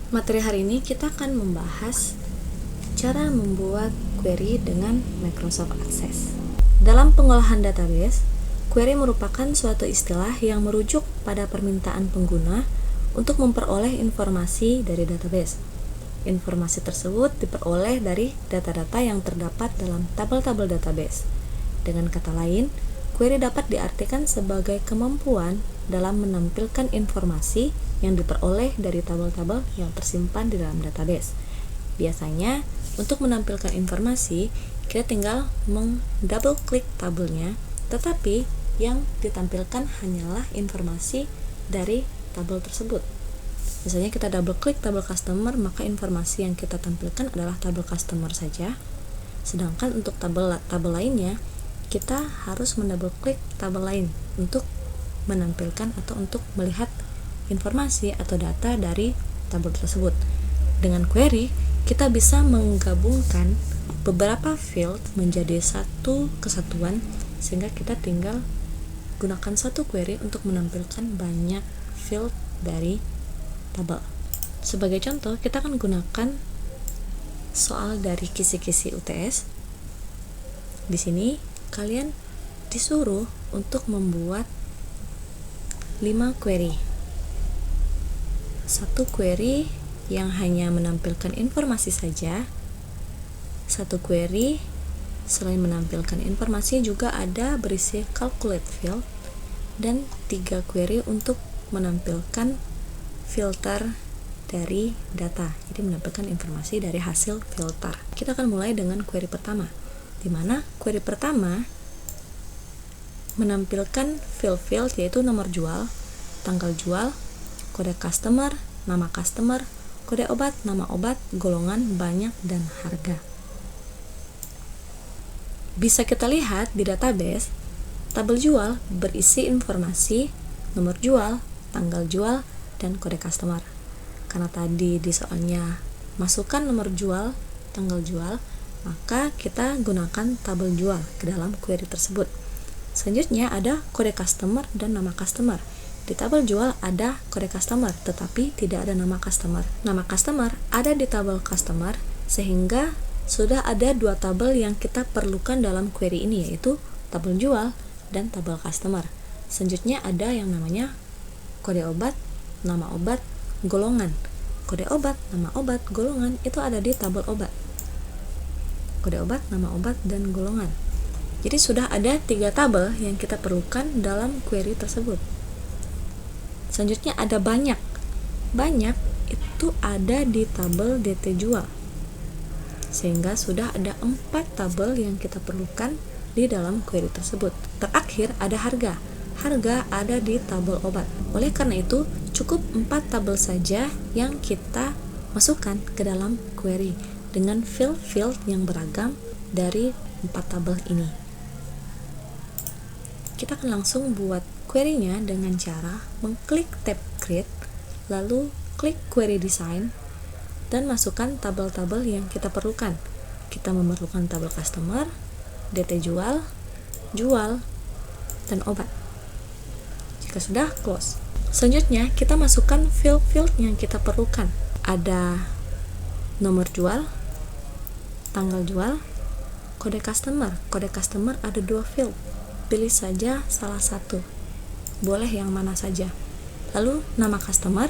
Materi hari ini kita akan membahas cara membuat query dengan Microsoft Access. Dalam pengolahan database, query merupakan suatu istilah yang merujuk pada permintaan pengguna untuk memperoleh informasi dari database. Informasi tersebut diperoleh dari data-data yang terdapat dalam tabel-tabel database. Dengan kata lain, query dapat diartikan sebagai kemampuan dalam menampilkan informasi yang diperoleh dari tabel-tabel yang tersimpan di dalam database. Biasanya, untuk menampilkan informasi, kita tinggal meng-double klik tabelnya, tetapi yang ditampilkan hanyalah informasi dari tabel tersebut. Misalnya kita double klik tabel customer, maka informasi yang kita tampilkan adalah tabel customer saja. Sedangkan untuk tabel lainnya, kita harus mendouble klik tabel lain untuk menampilkan atau untuk melihat informasi atau data dari tabel tersebut. Dengan query, kita bisa menggabungkan beberapa field menjadi satu kesatuan, sehingga kita tinggal gunakan satu query untuk menampilkan banyak field dari tabel. Sebagai contoh, kita akan gunakan soal dari kisi-kisi UTS. Di sini kalian disuruh untuk membuat 5 query. Satu query yang hanya menampilkan informasi saja. Satu query selain menampilkan informasi juga ada berisi calculate field, dan 3 query untuk menampilkan filter dari data. Jadi menampilkan informasi dari hasil filter. Kita akan mulai dengan query pertama, di mana query pertama menampilkan field yaitu nomor jual, tanggal jual, kode customer, nama customer, kode obat, nama obat, golongan, banyak, dan harga. Bisa kita lihat di database, tabel jual berisi informasi nomor jual, tanggal jual, dan kode customer. Karena tadi di soalnya masukkan nomor jual, tanggal jual, maka kita gunakan tabel jual ke dalam query tersebut. Selanjutnya ada kode customer dan nama customer. Di tabel jual ada kode customer, tetapi tidak ada nama customer. Nama customer ada di tabel customer, sehingga sudah ada 2 tabel yang kita perlukan dalam query ini, yaitu tabel jual dan tabel customer. Selanjutnya ada yang namanya kode obat, nama obat, golongan. Kode obat, nama obat, golongan itu ada di tabel obat. Kode obat, nama obat, dan golongan. Jadi sudah ada 3 tabel yang kita perlukan dalam query tersebut. Selanjutnya ada banyak. Banyak itu ada di tabel DT jual. Sehingga sudah ada 4 tabel yang kita perlukan di dalam query tersebut. Terakhir ada harga. Harga ada di tabel obat. Oleh karena itu, cukup 4 tabel saja yang kita masukkan ke dalam query dengan field-field yang beragam dari 4 tabel ini. Kita akan langsung buat query-nya dengan cara mengklik tab create, lalu klik query design, dan masukkan tabel-tabel yang kita perlukan. Kita memerlukan tabel customer, DT jual, jual, dan obat. Jika sudah, close. Selanjutnya, kita masukkan field-field yang kita perlukan. Ada nomor jual, tanggal jual, kode customer. Kode customer ada 2 field. Pilih saja salah satu, boleh yang mana saja. Lalu nama customer,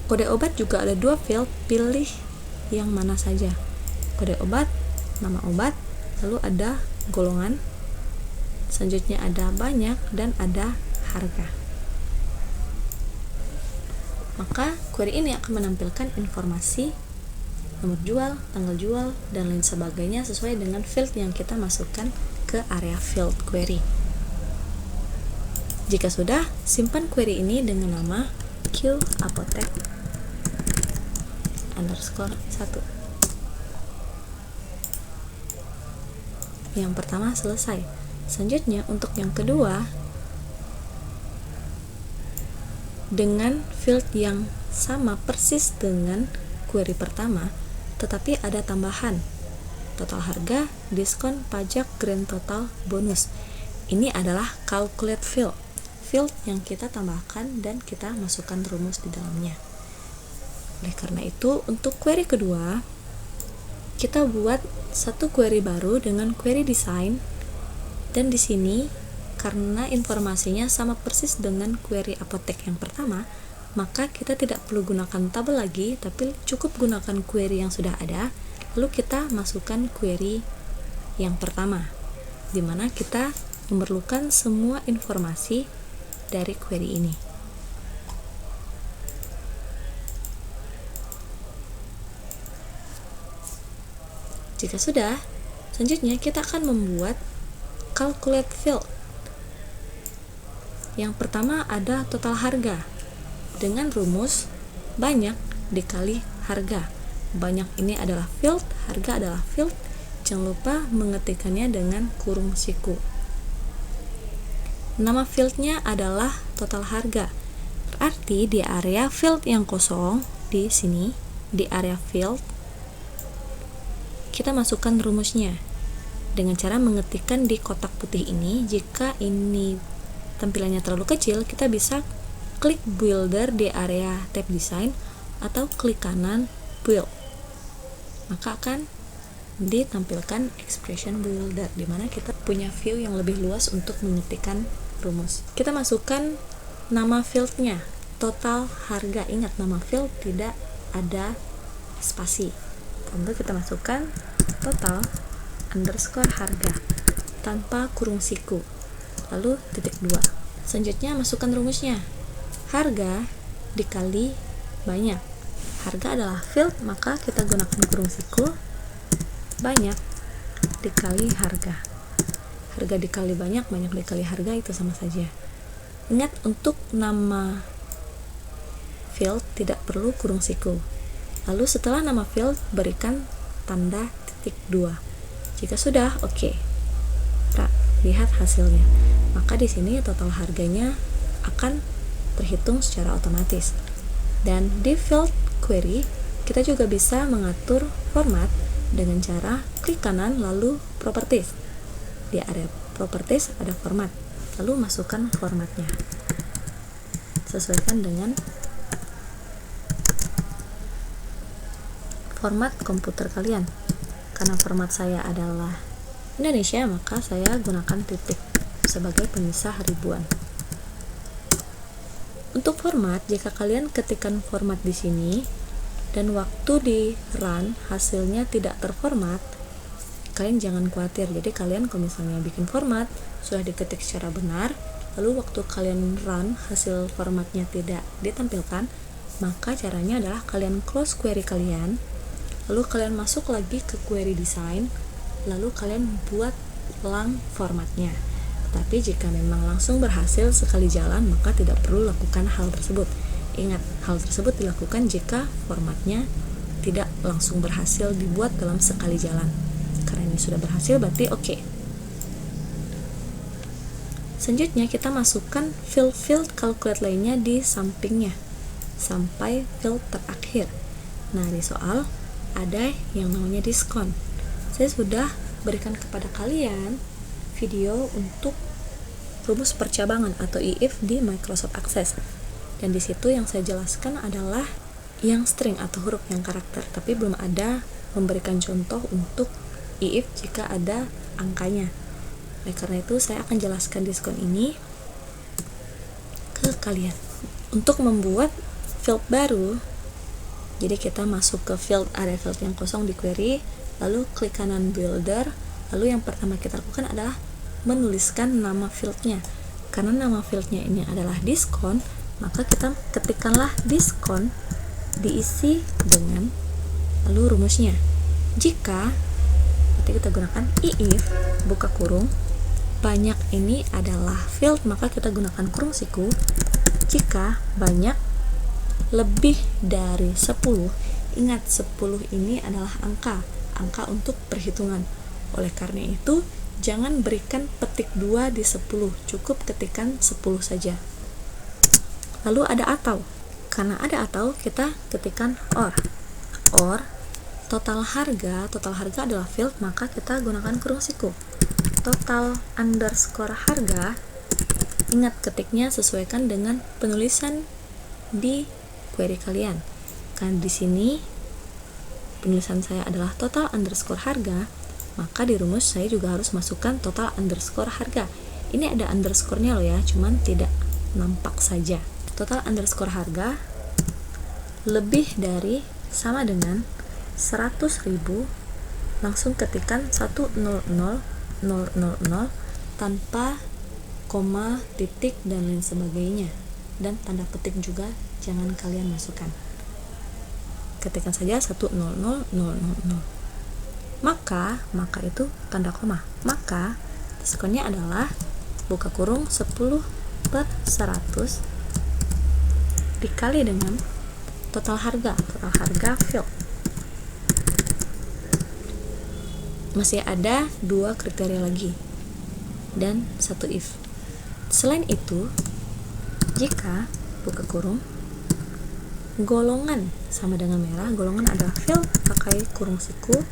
kode obat juga ada 2 field, pilih yang mana saja. Kode obat, nama obat, lalu ada golongan, selanjutnya ada banyak, dan ada harga. Maka query ini akan menampilkan informasi nomor jual, tanggal jual, dan lain sebagainya sesuai dengan field yang kita masukkan ke area field query. Jika sudah, simpan query ini dengan nama qapotek_1. Yang pertama selesai. Selanjutnya untuk yang kedua, dengan field yang sama persis dengan query pertama, tetapi ada tambahan total harga, diskon, pajak, grand total, bonus. Ini adalah calculate field yang kita tambahkan dan kita masukkan rumus di dalamnya. Oleh karena itu, untuk query kedua, kita buat satu query baru dengan query design, dan di sini karena informasinya sama persis dengan query apotek yang pertama, maka kita tidak perlu gunakan tabel lagi, tapi cukup gunakan query yang sudah ada, lalu kita masukkan query yang pertama, di mana kita memerlukan semua informasi dari query ini. Jika sudah, selanjutnya kita akan membuat calculate field. Yang pertama ada total harga dengan rumus banyak dikali harga. Banyak ini adalah field, harga adalah field. Jangan lupa mengetikkannya dengan kurung siku. Nama fieldnya adalah total harga. Berarti di area field yang kosong di sini, di area field, kita masukkan rumusnya dengan cara mengetikkan di kotak putih ini. Jika ini tampilannya terlalu kecil, kita bisa klik builder di area tab design atau klik kanan build, maka akan ditampilkan expression builder, di mana kita punya view yang lebih luas untuk mengetikkan rumus. Kita masukkan nama fieldnya, total harga. Ingat, nama field tidak ada spasi. Untuk kita masukkan total underscore harga tanpa kurung siku, lalu titik 2. Selanjutnya masukkan rumusnya, harga dikali banyak. Harga adalah field, maka kita gunakan kurung siku, banyak dikali harga. Harga dikali banyak, banyak dikali harga, itu sama saja. Ingat, untuk nama field tidak perlu kurung siku. Lalu setelah nama field, berikan tanda titik 2. Jika sudah, oke. Lihat hasilnya. Maka di sini total harganya akan terhitung secara otomatis. Dan di field query, kita juga bisa mengatur format dengan cara klik kanan lalu properties. Di area properties ada format. Lalu masukkan formatnya. Sesuaikan dengan format komputer kalian. Karena format saya adalah Indonesia, maka saya gunakan titik sebagai pemisah ribuan. Untuk format, jika kalian ketikkan format di sini dan waktu di run hasilnya tidak terformat, kalian jangan khawatir. Jadi kalian kalau misalnya bikin format sudah diketik secara benar, lalu waktu kalian run hasil formatnya tidak ditampilkan, maka caranya adalah kalian close query kalian, lalu kalian masuk lagi ke query design, lalu kalian buat ulang formatnya. Tapi jika memang langsung berhasil sekali jalan, maka tidak perlu lakukan hal tersebut. Ingat, hal tersebut dilakukan jika formatnya tidak langsung berhasil dibuat dalam sekali jalan. Karena ini sudah berhasil, berarti oke. Selanjutnya kita masukkan field calculate lainnya di sampingnya sampai field terakhir. Nah, di soal ada yang namanya diskon. Saya sudah berikan kepada kalian video untuk rumus percabangan atau if di Microsoft Access. Dan di situ yang saya jelaskan adalah yang string atau huruf yang karakter, tapi belum ada memberikan contoh untuk if jika ada angkanya. Oleh karena itu saya akan jelaskan diskon ini ke kalian. Untuk membuat field baru, jadi kita masuk ke area field yang kosong di query, lalu klik kanan builder, lalu yang pertama kita lakukan adalah menuliskan nama fieldnya. Karena nama fieldnya ini adalah diskon, maka kita ketikkanlah diskon diisi dengan lalu rumusnya. Jika berarti kita gunakan if buka kurung, banyak ini adalah field, maka kita gunakan kurung siku. Jika banyak lebih dari 10, ingat 10 ini adalah angka untuk perhitungan. Oleh karena itu, jangan berikan petik 2 di 10, cukup ketikkan 10 saja. Lalu ada atau. Karena ada atau, kita ketikkan or. Total harga adalah field, maka kita gunakan kurung siku. Total underscore harga, ingat ketiknya sesuaikan dengan penulisan di query kalian. Karena di sini penulisan saya adalah total underscore harga, maka di rumus saya juga harus masukkan total underscore harga. Ini ada underscore-nya loh ya, cuman tidak nampak saja. Total underscore harga lebih dari sama dengan 100.000, langsung ketikkan 100.000 tanpa koma, titik, dan lain sebagainya. Dan tanda petik juga jangan kalian masukkan. Ketikkan saja 100.000. Maka itu tanda koma. Maka diskonnya adalah buka kurung 10/100 dikali dengan total harga field. Masih ada 2 kriteria lagi dan 1 if. Selain itu, jika buka kurung golongan sama dengan merah, golongan adalah field pakai kurung siku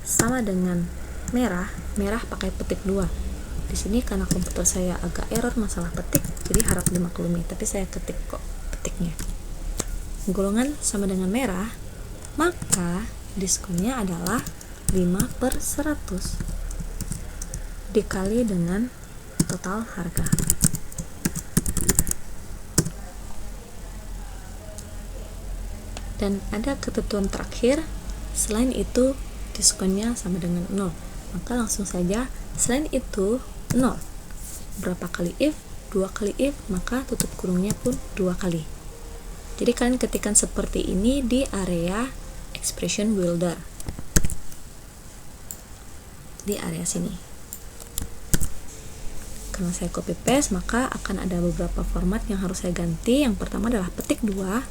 sama dengan merah pakai petik 2. Di sini karena komputer saya agak error masalah petik, jadi harap dimaklumi, tapi saya ketik kok petiknya. Golongan sama dengan merah, maka diskonnya adalah 5/100 dikali dengan total harga. Dan ada ketentuan terakhir, selain itu diskonnya sama dengan 0. Maka langsung saja selain itu 0. Berapa kali if? 2 kali if, maka tutup kurungnya pun 2 kali. Jadi kalian ketikkan seperti ini di area expression builder, di area sini. Karena saya copy paste, maka akan ada beberapa format yang harus saya ganti. Yang pertama adalah petik 2.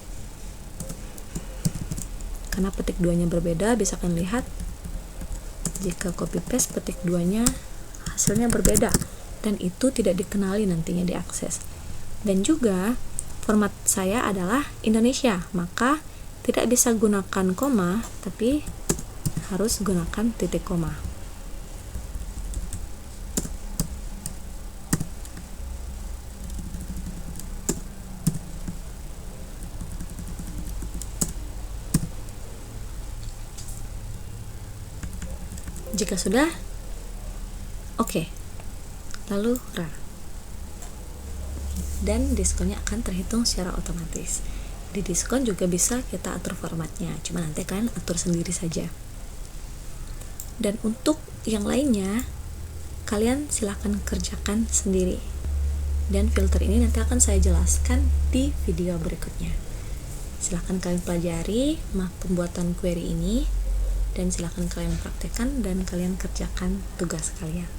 Karena petik 2 nya berbeda, bisa kalian lihat jika copy paste petik 2 nya hasilnya berbeda, dan itu tidak dikenali nantinya di akses. Dan juga format saya adalah Indonesia, maka tidak bisa gunakan koma, tapi harus gunakan titik koma. Jika sudah, oke. Lalu run. Dan diskonnya akan terhitung secara otomatis. Di diskon juga bisa kita atur formatnya, cuma nanti kalian atur sendiri saja. Dan untuk yang lainnya, kalian silahkan kerjakan sendiri. Dan filter ini nanti akan saya jelaskan di video berikutnya. Silahkan kalian pelajari pembuatan query ini, dan silahkan kalian praktekkan dan kalian kerjakan tugas kalian.